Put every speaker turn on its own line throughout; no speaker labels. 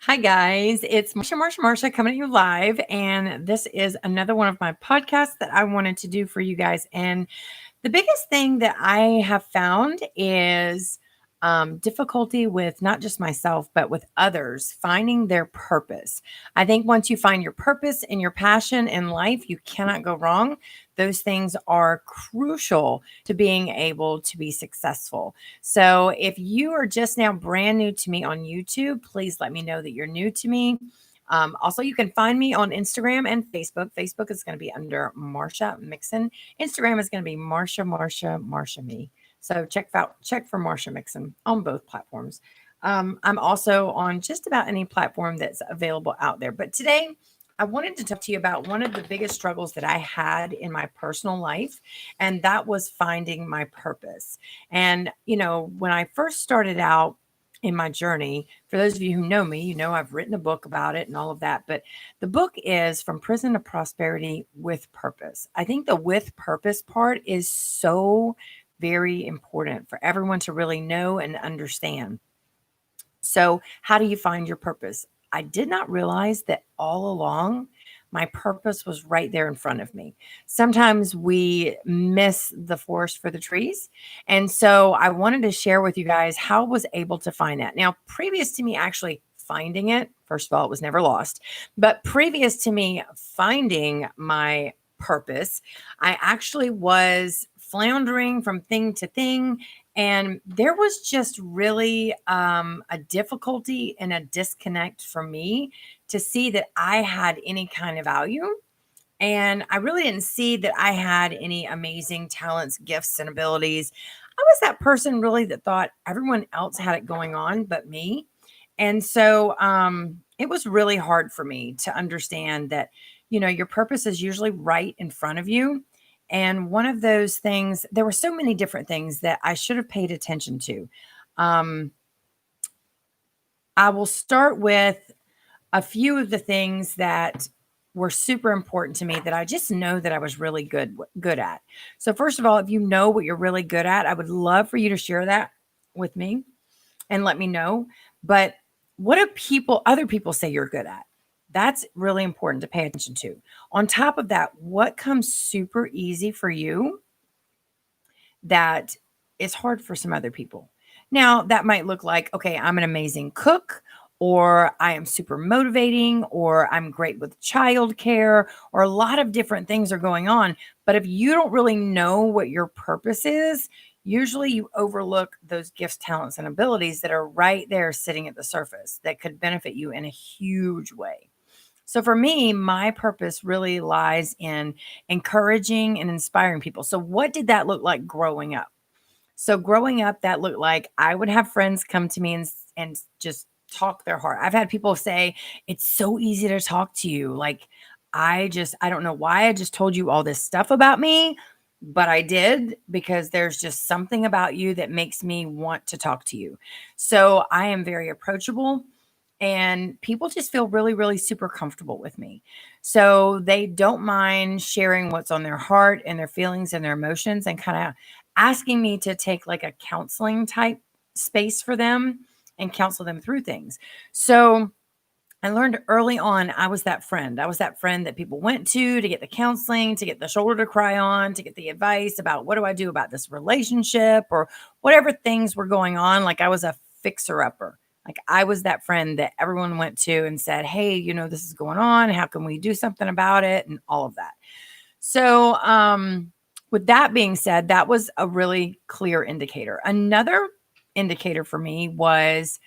Hi, guys. It's Marsha coming at you live. And this is another one of my podcasts that I wanted to do for you guys. And the biggest thing that I have found is difficulty with not just myself, but with others finding their purpose. I think once you find your purpose and your passion in life, you cannot go wrong. Those things are crucial to being able to be successful. So if you are just now brand new to me on YouTube, please let me know that you're new to me. Also, you can find me on Instagram and Facebook. Facebook is going to be under Marsha Mixon. Instagram is going to be Marsha me. So check for Marsha Mixon on both platforms. I'm also on just about any platform that's available out there. But today, I wanted to talk to you about one of the biggest struggles that I had in my personal life, and that was finding my purpose. And, when I first started out in my journey, for those of you who know me, I've written a book about it and all of that. But the book is From Prison to Prosperity with Purpose. I think the with purpose part is so very important for everyone to really know and understand. So, how do you find your purpose? I did not realize that all along my purpose was right there in front of me. Sometimes we miss the forest for the trees. And so I wanted to share with you guys how I was able to find that. Now, previous to me actually finding it, first of all, it was never lost. But previous to me finding my purpose, I actually was floundering from thing to thing, and there was just really a difficulty and a disconnect for me to see that I had any kind of value. And I really didn't see that I had any amazing talents, gifts, and abilities. I was that person really that thought everyone else had it going on but me. And so it was really hard for me to understand that, your purpose is usually right in front of you. And one of those things, there were so many different things that I should have paid attention to. Um, I will start with a few of the things that were super important to me that I just know that I was really good at. So first of all, if you know what you're really good at, I would love for you to share that with me and let me know. But what do other people say you're good at? That's really important to pay attention to. On top of that, what comes super easy for you that is hard for some other people? Now, that might look like, okay, I'm an amazing cook, or I am super motivating, or I'm great with childcare, or a lot of different things are going on. But if you don't really know what your purpose is, usually you overlook those gifts, talents, and abilities that are right there sitting at the surface that could benefit you in a huge way. So for me, my purpose really lies in encouraging and inspiring people. So what did that look like growing up? So growing up, that looked like I would have friends come to me and just talk their heart. I've had people say, it's so easy to talk to you. Like, I don't know why I just told you all this stuff about me, but I did because there's just something about you that makes me want to talk to you. So I am very approachable, and people just feel really, really super comfortable with me. So they don't mind sharing what's on their heart and their feelings and their emotions, and kind of asking me to take like a counseling type space for them and counsel them through things. So I learned early on I was that friend. I was that friend that people went to get the counseling, to get the shoulder to cry on, to get the advice about what do I do about this relationship or whatever things were going on. Like I was a fixer upper. Like I was that friend that everyone went to and said, hey, this is going on. How can we do something about it? And all of that. So, with that being said, that was a really clear indicator. Another indicator for me was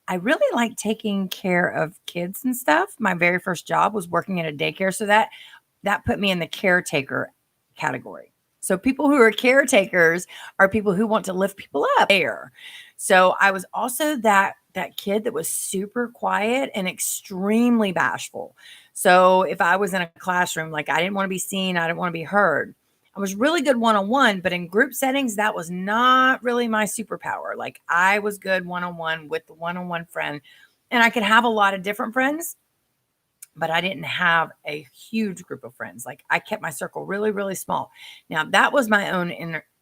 I really like taking care of kids and stuff. My very first job was working at a daycare, so that put me in the caretaker category. So people who are caretakers are people who want to lift people up there. So I was also that kid that was super quiet and extremely bashful. So if I was in a classroom, like I didn't want to be seen, I didn't want to be heard. I was really good one-on-one, but in group settings, that was not really my superpower. Like I was good one-on-one with the one-on-one friend, and I could have a lot of different friends, but I didn't have a huge group of friends. Like I kept my circle really, really small. Now that was my own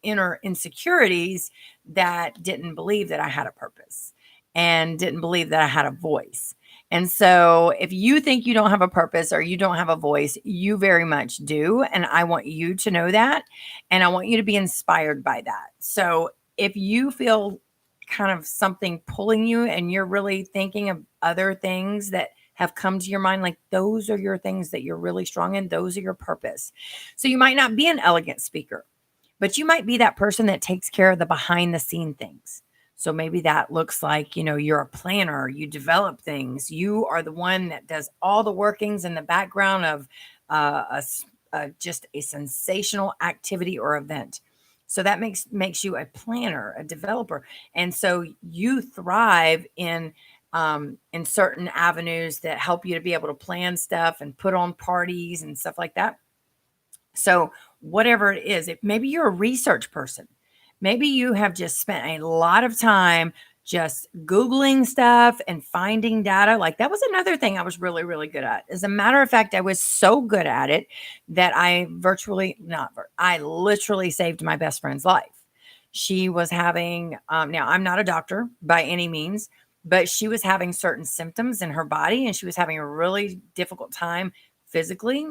inner insecurities that didn't believe that I had a purpose and didn't believe that I had a voice. And so if you think you don't have a purpose or you don't have a voice, you very much do. And I want you to know that. And I want you to be inspired by that. So if you feel kind of something pulling you and you're really thinking of other things that have come to your mind, like those are your things that you're really strong in, those are your purpose. So you might not be an elegant speaker, but you might be that person that takes care of the behind the scene things. So maybe that looks like, you're a planner, you develop things, you are the one that does all the workings in the background of just a sensational activity or event. So that makes you a planner, a developer, and so you thrive in certain avenues that help you to be able to plan stuff and put on parties and stuff like that. So, whatever it is, maybe you're a research person. Maybe you have just spent a lot of time just Googling stuff and finding data. Like that was another thing I was really, really good at. As a matter of fact, I was so good at it that I literally saved my best friend's life. She was having, now I'm not a doctor by any means, but she was having certain symptoms in her body and she was having a really difficult time physically,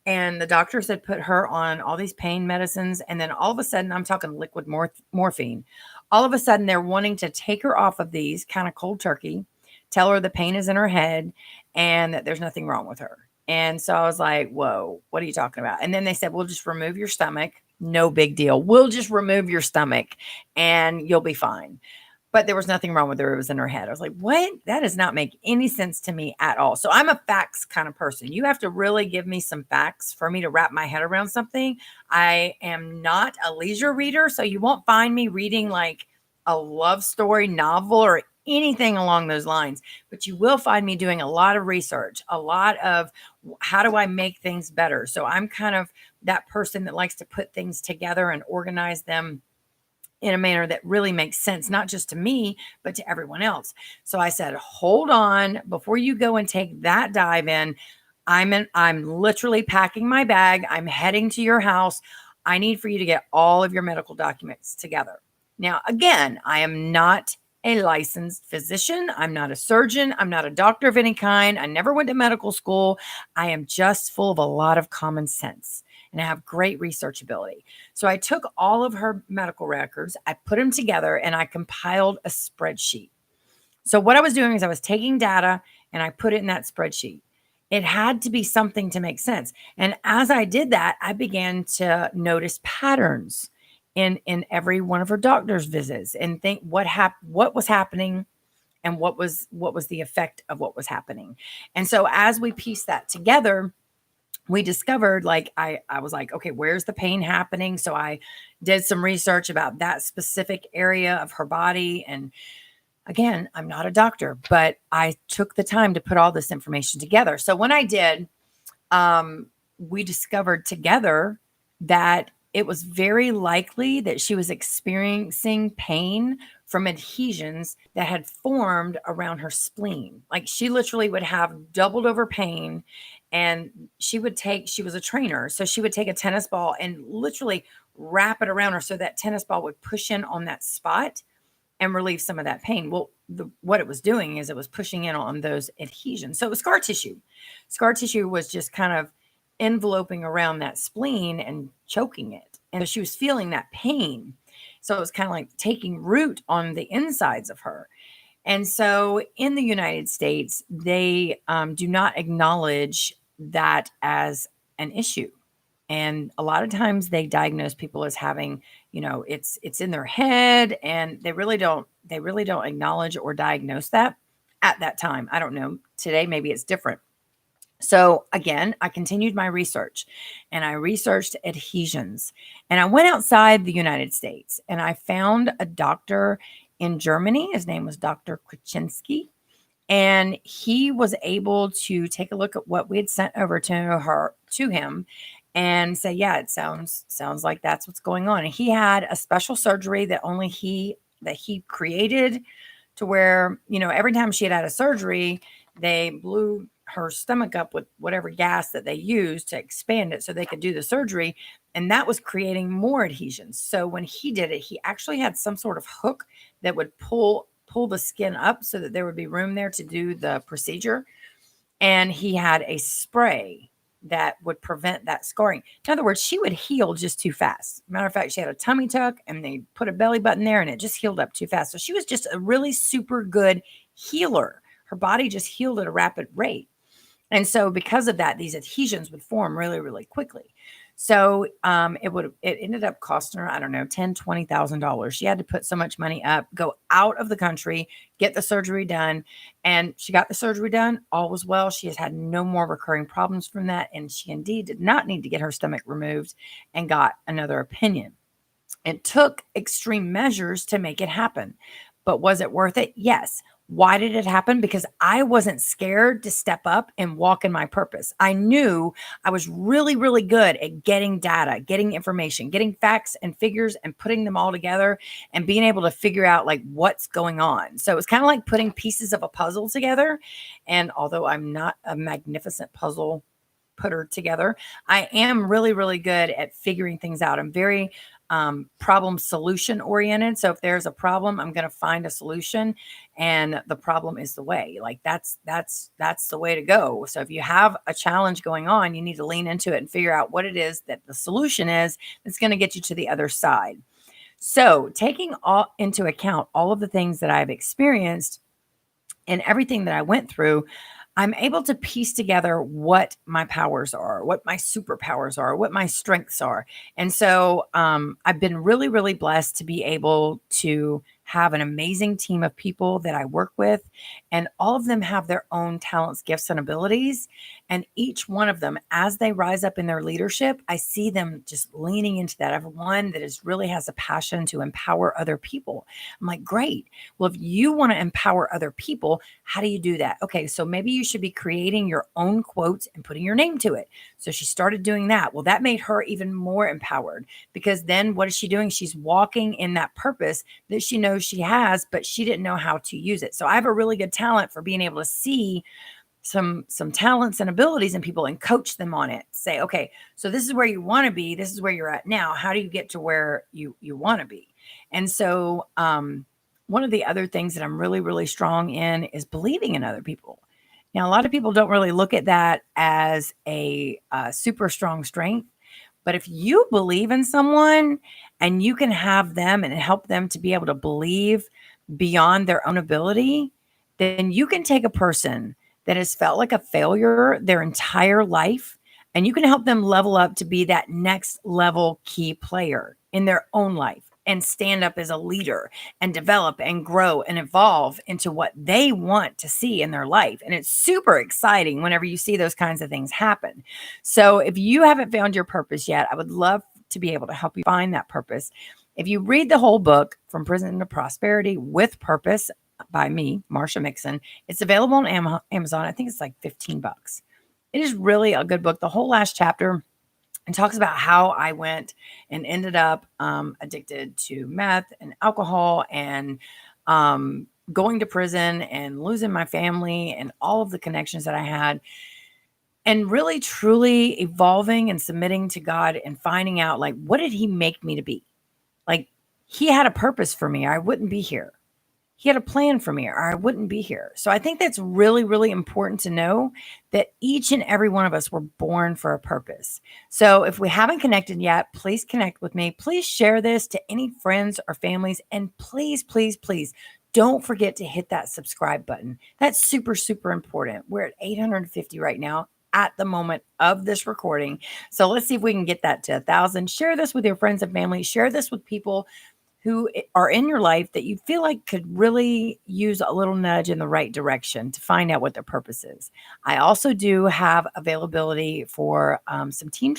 and the doctors had put her on all these pain medicines. And then all of a sudden, I'm talking liquid morphine. All of a sudden, they're wanting to take her off of these kind of cold turkey, tell her the pain is in her head and that there's nothing wrong with her. And so I was like, whoa, what are you talking about? And then they said, we'll just remove your stomach. No big deal. We'll just remove your stomach and you'll be fine, but there was nothing wrong with her. It was in her head. I was like, what? That does not make any sense to me at all. So I'm a facts kind of person. You have to really give me some facts for me to wrap my head around something. I am not a leisure reader, so you won't find me reading like a love story novel or anything along those lines, but you will find me doing a lot of research, a lot of how do I make things better. So I'm kind of that person that likes to put things together and organize them in a manner that really makes sense, not just to me, but to everyone else. So I said, hold on, before you go and take that dive in, I'm literally packing my bag. I'm heading to your house. I need for you to get all of your medical documents together. Now, again, I am not a licensed physician. I'm not a surgeon. I'm not a doctor of any kind. I never went to medical school. I am just full of a lot of common sense and I have great research ability. So I took all of her medical records, I put them together, and I compiled a spreadsheet. So what I was doing is I was taking data and I put it in that spreadsheet. It had to be something to make sense. And as I did that, I began to notice patterns in every one of her doctor's visits and think what was happening and what was the effect of what was happening. And so as we pieced that together, we discovered, like, I was like, okay, where's the pain happening? So I did some research about that specific area of her body. And again, I'm not a doctor, but I took the time to put all this information together. So when I did, we discovered together that it was very likely that she was experiencing pain from adhesions that had formed around her spleen. Like she literally would have doubled over pain, and she was a trainer. So she would take a tennis ball and literally wrap it around her so that tennis ball would push in on that spot and relieve some of that pain. Well, what it was doing is it was pushing in on those adhesions. So it was scar tissue. Scar tissue was just kind of enveloping around that spleen and choking it. And so she was feeling that pain. So it was kind of like taking root on the insides of her. And so in the United States, they do not acknowledge that as an issue. And a lot of times they diagnose people as having, it's in their head, and they really don't acknowledge or diagnose that at that time. I don't know. Today maybe it's different. So again, I continued my research and I researched adhesions, and I went outside the United States and I found a doctor in Germany. His name was Dr. Krasinski, and he was able to take a look at what we had sent over to him and say, yeah, it sounds like that's what's going on. And he had a special surgery that only he created, to where, every time she had a surgery, they blew her stomach up with whatever gas that they used to expand it so they could do the surgery. And that was creating more adhesions. So when he did it, he actually had some sort of hook that would pull pull the skin up so that there would be room there to do the procedure. And he had a spray that would prevent that scarring. In other words, she would heal just too fast. Matter of fact, she had a tummy tuck and they put a belly button there and it just healed up too fast. So she was just a really super good healer. Her body just healed at a rapid rate. And so because of that, these adhesions would form really, really quickly. So it ended up costing her, I don't know, $10,000, $20,000. She had to put so much money up, go out of the country, get the surgery done. And she got the surgery done. All was well. She has had no more recurring problems from that. And she indeed did not need to get her stomach removed and got another opinion. It took extreme measures to make it happen. But was it worth it? Yes. Why did it happen? Because I wasn't scared to step up and walk in my purpose. I knew I was really, really good at getting data, getting information, getting facts and figures and putting them all together and being able to figure out like what's going on. So it was kind of like putting pieces of a puzzle together. And although I'm not a magnificent puzzle putter together, I am really, really good at figuring things out. I'm very problem solution oriented. So if there's a problem, I'm going to find a solution, and the problem is the way. Like that's the way to go. So if you have a challenge going on, you need to lean into it and figure out what it is that the solution is that's going to get you to the other side. So taking all into account all of the things that I've experienced and everything that I went through, I'm able to piece together what my powers are, what my superpowers are, what my strengths are. And so I've been really, really blessed to be able to have an amazing team of people that I work with, and all of them have their own talents, gifts, and abilities. And each one of them, as they rise up in their leadership, I see them just leaning into that. I have one that is really has a passion to empower other people. I'm like, great. Well, if you want to empower other people, how do you do that? Okay, so maybe you should be creating your own quotes and putting your name to it. So she started doing that. Well, that made her even more empowered, because then what is she doing? She's walking in that purpose that she knows she has, but she didn't know how to use it. So I have a really good talent for being able to see some talents and abilities in people and coach them on it. Say, okay, so this is where you want to be. This is where you're at now. How do you get to where you want to be? And so one of the other things that I'm really, really strong in is believing in other people. Now, a lot of people don't really look at that as a super strong strength. But if you believe in someone and you can have them and help them to be able to believe beyond their own ability, then you can take a person that has felt like a failure their entire life, and you can help them level up to be that next level key player in their own life and stand up as a leader and develop and grow and evolve into what they want to see in their life. And it's super exciting whenever you see those kinds of things happen. So if you haven't found your purpose yet, I would love to be able to help you find that purpose. If you read the whole book, From Prison to Prosperity with Purpose by me, Marsha Mixon, it's available on Amazon. I think it's like $15. It is really a good book. The whole last chapter and talks about how I went and ended up addicted to meth and alcohol and going to prison and losing my family and all of the connections that I had, and really truly evolving and submitting to God and finding out, like, what did he make me to be? Like, he had a purpose for me, or I wouldn't be here. He had a plan for me, or I wouldn't be here. So I think that's really, really important to know, that each and every one of us were born for a purpose. So if we haven't connected yet, please connect with me. Please share this to any friends or families. And please, please, please don't forget to hit that subscribe button. That's super, super important. We're at 850 right now at the moment of this recording. So let's see if we can get that to 1,000. Share this with your friends and family. Share this with people who are in your life that you feel like could really use a little nudge in the right direction to find out what their purpose is. I also do have availability for some team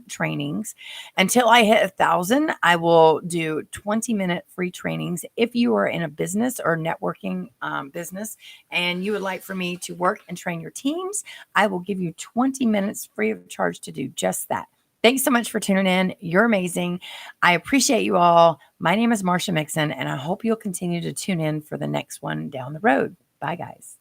trainings. Until I hit 1,000, I will do 20-minute free trainings. If you are in a business or networking business and you would like for me to work and train your teams, I will give you 20 minutes free of charge to do just that. Thanks so much for tuning in. You're amazing. I appreciate you all. My name is Marsha Mixon, and I hope you'll continue to tune in for the next one down the road. Bye, guys.